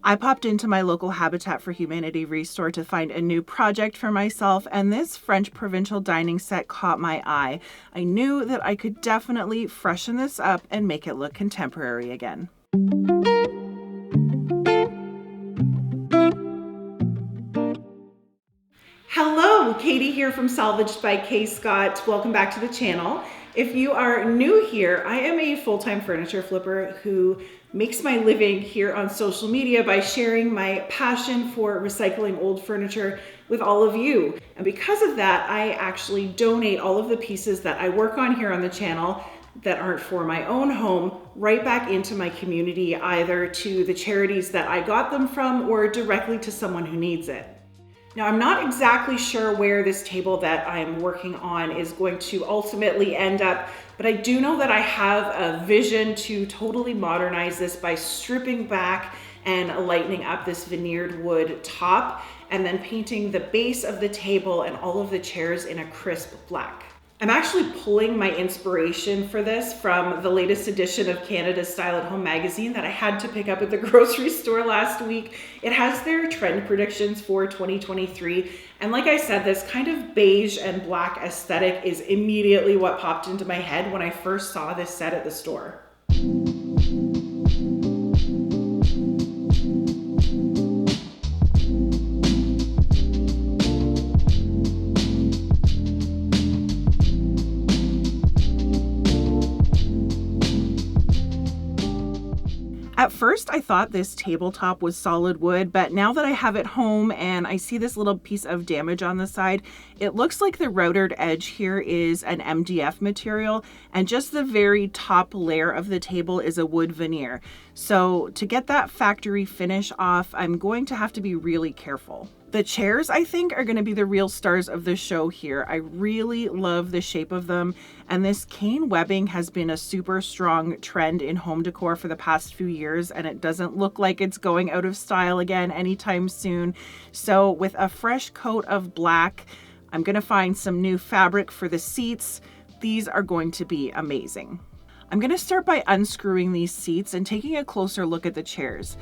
I popped into my local Habitat for Humanity restore to find a new project for myself, and this French provincial dining set caught my eye. I knew that I could definitely freshen this up and make it look contemporary again. Hello, Katie here from Salvaged by K. Scott. Welcome back to the channel. If you are new here, I am a full-time furniture flipper who makes my living here on social media by sharing my passion for recycling old furniture with all of you. And because of that, I actually donate all of the pieces that I work on here on the channel that aren't for my own home right back into my community, either to the charities that I got them from or directly to someone who needs it. Now, I'm not exactly sure where this table that I'm working on is going to ultimately end up, but I do know that I have a vision to totally modernize this by stripping back and lightening up this veneered wood top and then painting the base of the table and all of the chairs in a crisp black. I'm actually pulling my inspiration for this from the latest edition of Canada's Style at Home magazine that I had to pick up at the grocery store last week. It has their trend predictions for 2023. And like I said, this kind of beige and black aesthetic is immediately what popped into my head when I first saw this set at the store. At first, I thought this tabletop was solid wood, but now that I have it home and I see this little piece of damage on the side, it looks like the routered edge here is an MDF material, and just the very top layer of the table is a wood veneer. So to get that factory finish off, I'm going to have to be really careful. The chairs, I think, are going to be the real stars of the show here. I really love the shape of them, and this cane webbing has been a super strong trend in home decor for the past few years, and it doesn't look like it's going out of style again anytime soon. So with a fresh coat of black, I'm going to find some new fabric for the seats. These are going to be amazing. I'm going to start by unscrewing these seats and taking a closer look at the chairs.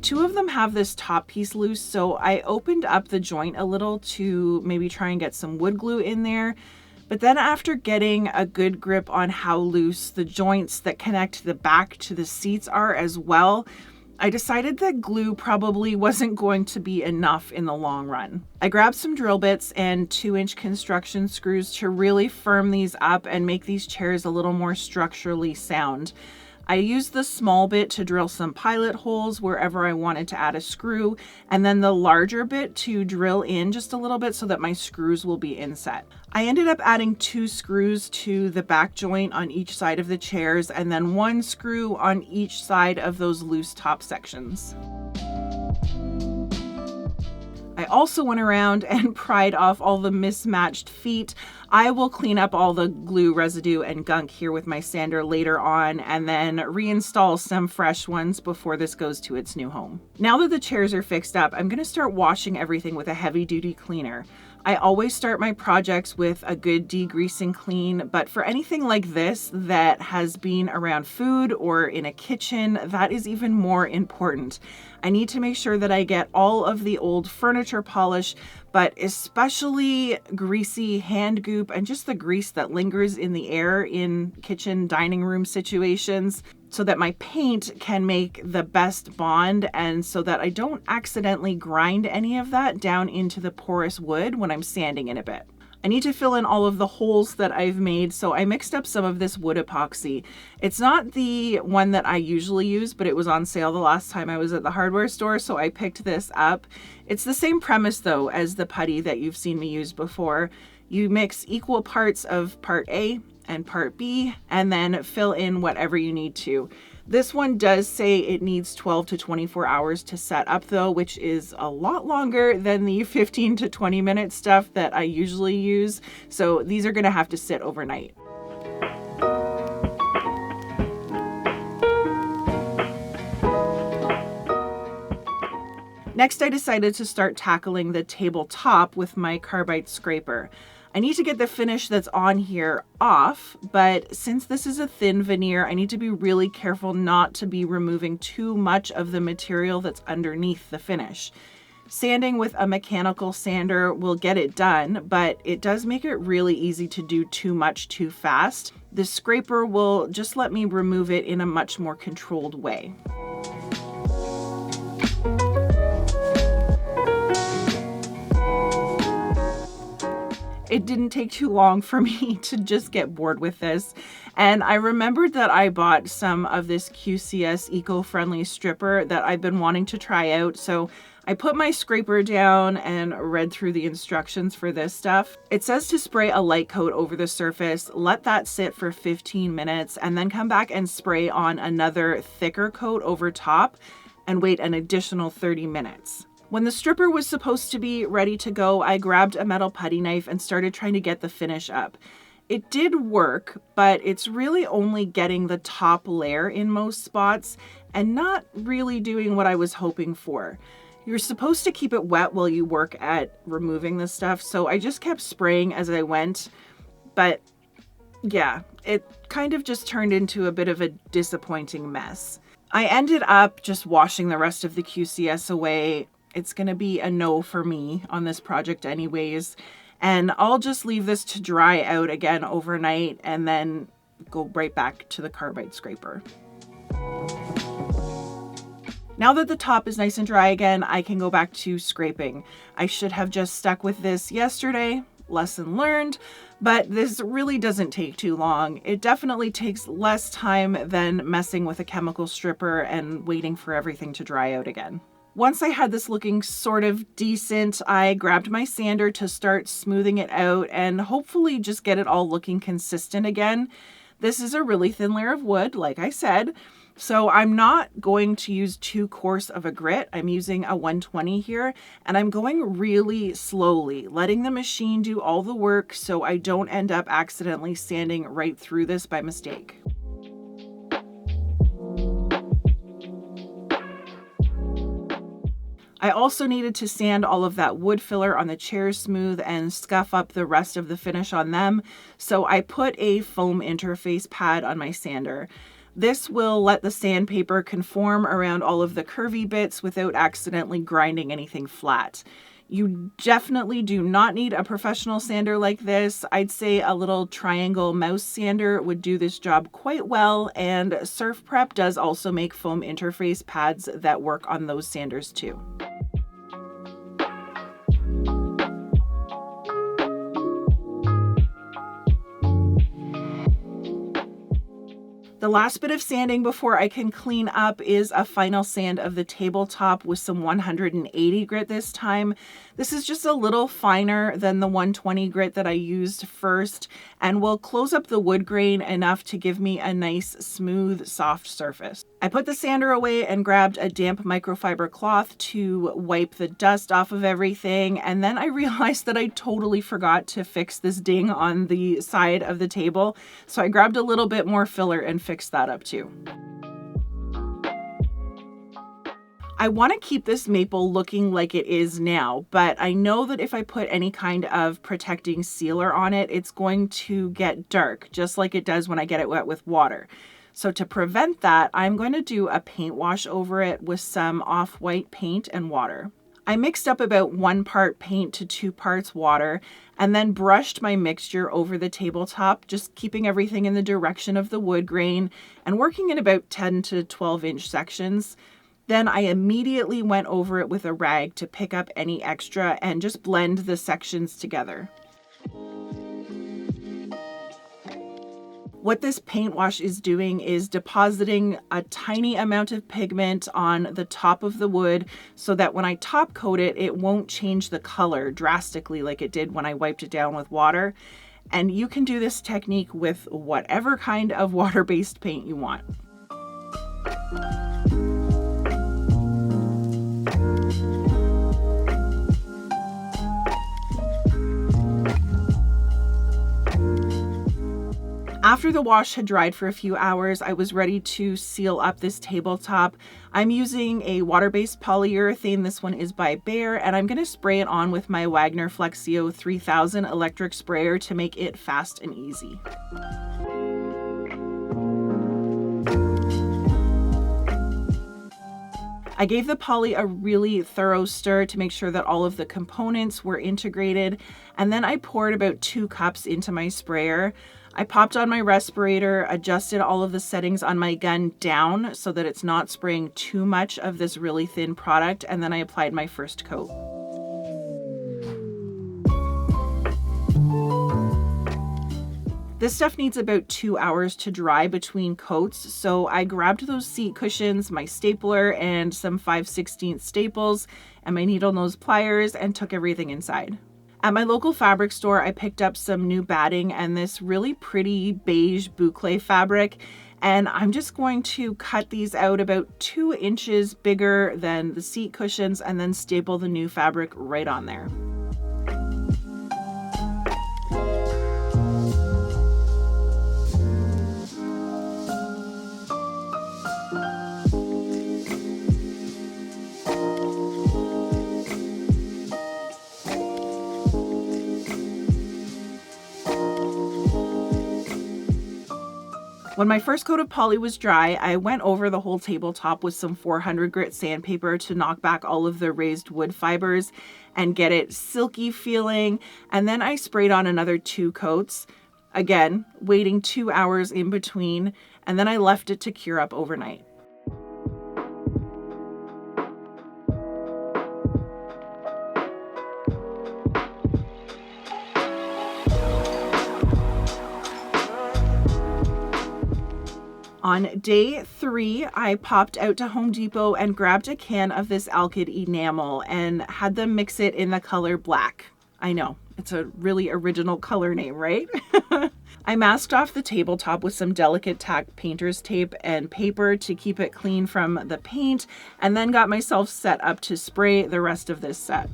Two of them have this top piece loose, so I opened up the joint a little to maybe try and get some wood glue in there. But then after getting a good grip on how loose the joints that connect the back to the seats are as well, I decided that glue probably wasn't going to be enough in the long run. I grabbed some drill bits and 2-inch construction screws to really firm these up and make these chairs a little more structurally sound. I used the small bit to drill some pilot holes wherever I wanted to add a screw, and then the larger bit to drill in just a little bit so that my screws will be inset. I ended up adding 2 screws to the back joint on each side of the chairs, and then 1 screw on each side of those loose top sections. I also went around and pried off all the mismatched feet. I will clean up all the glue residue and gunk here with my sander later on and then reinstall some fresh ones before this goes to its new home. Now that the chairs are fixed up, I'm going to start washing everything with a heavy-duty cleaner. I always start my projects with a good degrease and clean, but for anything like this that has been around food or in a kitchen, that is even more important. I need to make sure that I get all of the old furniture polish, but especially greasy hand goop and just the grease that lingers in the air in kitchen dining room situations, so that my paint can make the best bond and so that I don't accidentally grind any of that down into the porous wood when I'm sanding it a bit. I need to fill in all of the holes that I've made, so I mixed up some of this wood epoxy. It's not the one that I usually use, but it was on sale the last time I was at the hardware store, so I picked this up. It's the same premise though as the putty that you've seen me use before. You mix equal parts of part A and part B, and then fill in whatever you need to. This one does say it needs 12 to 24 hours to set up though, which is a lot longer than the 15 to 20 minute stuff that I usually use. So these are gonna have to sit overnight. Next, I decided to start tackling the tabletop with my carbide scraper. I need to get the finish that's on here off, but since this is a thin veneer, I need to be really careful not to be removing too much of the material that's underneath the finish. Sanding with a mechanical sander will get it done, but it does make it really easy to do too much too fast. The scraper will just let me remove it in a much more controlled way. It didn't take too long for me to just get bored with this. And I remembered that I bought some of this QCS eco-friendly stripper that I've been wanting to try out. So I put my scraper down and read through the instructions for this stuff. It says to spray a light coat over the surface, let that sit for 15 minutes, and then come back and spray on another thicker coat over top and wait an additional 30 minutes. When the stripper was supposed to be ready to go, I grabbed a metal putty knife and started trying to get the finish up. It did work, but it's really only getting the top layer in most spots and not really doing what I was hoping for. You're supposed to keep it wet while you work at removing this stuff, so I just kept spraying as I went, but yeah, it kind of just turned into a bit of a disappointing mess. I ended up just washing the rest of the QCS away. It's going to be a no for me on this project anyways. And I'll just leave this to dry out again overnight and then go right back to the carbide scraper. Now that the top is nice and dry again, I can go back to scraping. I should have just stuck with this yesterday. Lesson learned, but this really doesn't take too long. It definitely takes less time than messing with a chemical stripper and waiting for everything to dry out again. Once I had this looking sort of decent, I grabbed my sander to start smoothing it out and hopefully just get it all looking consistent again. This is a really thin layer of wood, like I said, so I'm not going to use too coarse of a grit. I'm using a 120 here, and I'm going really slowly, letting the machine do all the work so I don't end up accidentally sanding right through this by mistake. I also needed to sand all of that wood filler on the chairs smooth and scuff up the rest of the finish on them. So I put a foam interface pad on my sander. This will let the sandpaper conform around all of the curvy bits without accidentally grinding anything flat. You definitely do not need a professional sander like this. I'd say a little triangle mouse sander would do this job quite well, and Surf Prep does also make foam interface pads that work on those sanders too. The last bit of sanding before I can clean up is a final sand of the tabletop with some 180 grit this time. This is just a little finer than the 120 grit that I used first and will close up the wood grain enough to give me a nice, smooth, soft surface. I put the sander away and grabbed a damp microfiber cloth to wipe the dust off of everything, and then I realized that I totally forgot to fix this ding on the side of the table, so I grabbed a little bit more filler and fixed that up too. I want to keep this maple looking like it is now, but I know that if I put any kind of protecting sealer on it, it's going to get dark, just like it does when I get it wet with water. So to prevent that, I'm going to do a paint wash over it with some off-white paint and water. I mixed up about 1 part paint to 2 parts water and then brushed my mixture over the tabletop, just keeping everything in the direction of the wood grain and working in about 10 to 12 inch sections. Then I immediately went over it with a rag to pick up any extra and just blend the sections together. What this paint wash is doing is depositing a tiny amount of pigment on the top of the wood so that when I top coat it, it won't change the color drastically like it did when I wiped it down with water. And you can do this technique with whatever kind of water-based paint you want. After the wash had dried for a few hours, I was ready to seal up this tabletop. I'm using a water-based polyurethane. This one is by Beige, and I'm going to spray it on with my Wagner Flexio 3000 electric sprayer to make it fast and easy. I gave the poly a really thorough stir to make sure that all of the components were integrated, and then I poured about 2 cups into my sprayer. I popped on my respirator, adjusted all of the settings on my gun down so that it's not spraying too much of this really thin product, and then I applied my first coat. This stuff needs about 2 hours to dry between coats, so I grabbed those seat cushions, my stapler, and some 5/16 staples, and my needle nose pliers, and took everything inside. At my local fabric store, I picked up some new batting and this really pretty beige boucle fabric, and I'm just going to cut these out about 2 inches bigger than the seat cushions and then staple the new fabric right on there. When my first coat of poly was dry, I went over the whole tabletop with some 400 grit sandpaper to knock back all of the raised wood fibers and get it silky feeling. And then I sprayed on another 2 coats, again, waiting 2 hours in between, and then I left it to cure up overnight. On day 3, I popped out to Home Depot and grabbed a can of this Alkyd enamel and had them mix it in the color black. I know, it's a really original color name, right? I masked off the tabletop with some delicate tack painter's tape and paper to keep it clean from the paint, and then got myself set up to spray the rest of this set.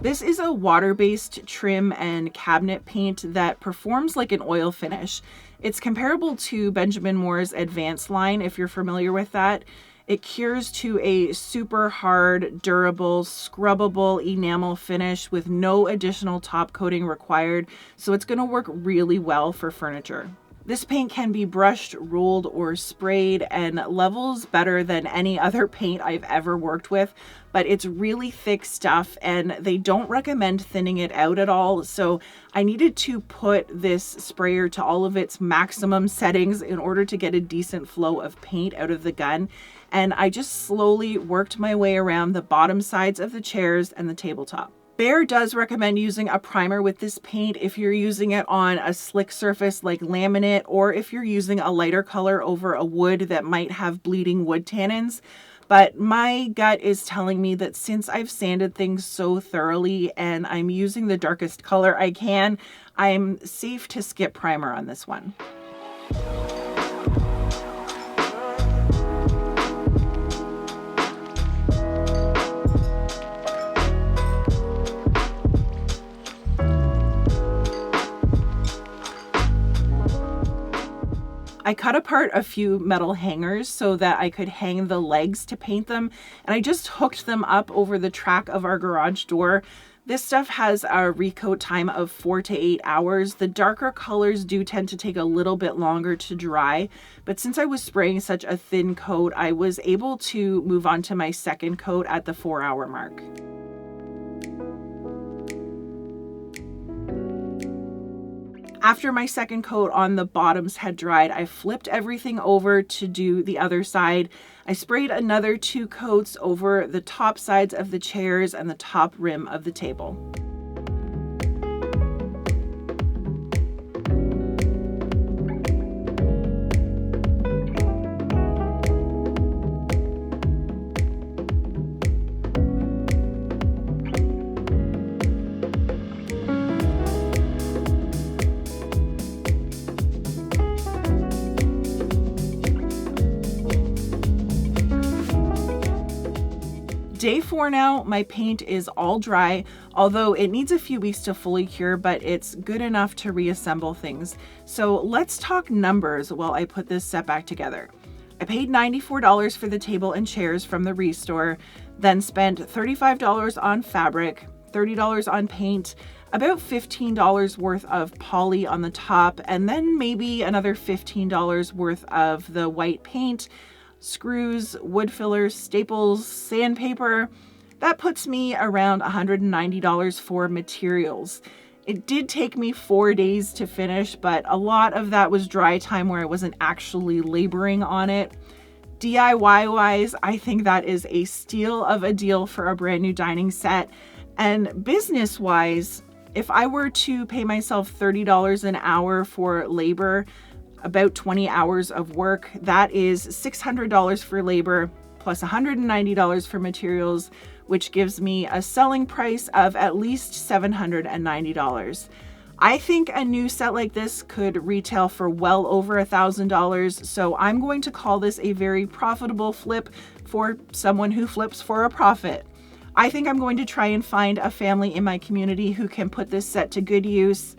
This is a water-based trim and cabinet paint that performs like an oil finish. It's comparable to Benjamin Moore's Advanced line, if you're familiar with that. It cures to a super hard, durable, scrubbable enamel finish with no additional top coating required, so it's going to work really well for furniture. This paint can be brushed, rolled, or sprayed and levels better than any other paint I've ever worked with, but it's really thick stuff and they don't recommend thinning it out at all. So I needed to put this sprayer to all of its maximum settings in order to get a decent flow of paint out of the gun. And I just slowly worked my way around the bottom sides of the chairs and the tabletop. Beige does recommend using a primer with this paint if you're using it on a slick surface like laminate, or if you're using a lighter color over a wood that might have bleeding wood tannins. But my gut is telling me that since I've sanded things so thoroughly and I'm using the darkest color I can, I'm safe to skip primer on this one. I cut apart a few metal hangers so that I could hang the legs to paint them, and I just hooked them up over the track of our garage door. This stuff has a recoat time of 4 to 8 hours. The darker colors do tend to take a little bit longer to dry, but since I was spraying such a thin coat, I was able to move on to my second coat at the 4-hour mark. After my second coat on the bottoms had dried, I flipped everything over to do the other side. I sprayed another 2 coats over the top sides of the chairs and the top rim of the table. Day 4 now, my paint is all dry, although it needs a few weeks to fully cure, but it's good enough to reassemble things. So let's talk numbers while I put this set back together. I paid $94 for the table and chairs from the Restore, then spent $35 on fabric, $30 on paint, about $15 worth of poly on the top, and then maybe another $15 worth of the white paint, screws, wood fillers, staples, sandpaper. That puts me around $190 for materials. It did take me 4 days to finish, but a lot of that was dry time where I wasn't actually laboring on it. DIY wise, I think that is a steal of a deal for a brand new dining set. And business wise, if I were to pay myself $30 an hour for labor, about 20 hours of work, that is $600 for labor plus $190 for materials, which gives me a selling price of at least $790. I think a new set like this could retail for well over $1,000, so I'm going to call this a very profitable flip for someone who flips for a profit. I think I'm going to try and find a family in my community who can put this set to good use.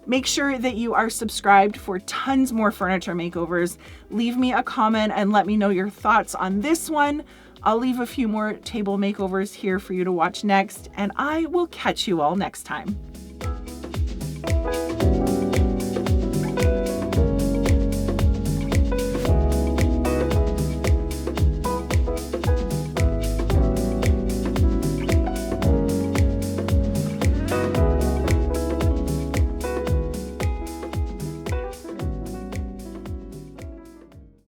Make sure that you are subscribed for tons more furniture makeovers. Leave me a comment and let me know your thoughts on this one. I'll leave a few more table makeovers here for you to watch next, and I will catch you all next time.